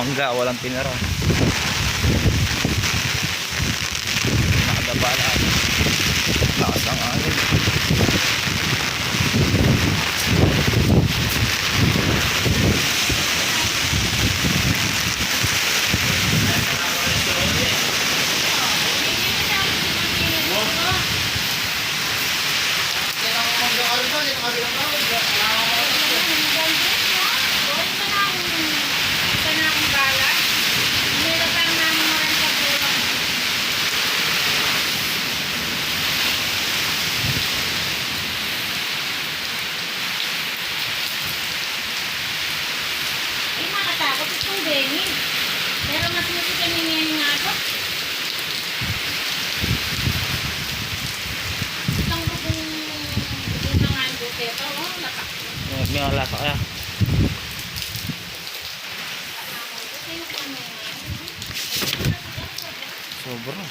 mangga, walang tinira. Nakadaba lang. Lakas ang alin. Pero mas musi kami ngayon nga ako. Itong bubong na nga ang buketa, oh, lakas. May mga lasa kaya. Sobra.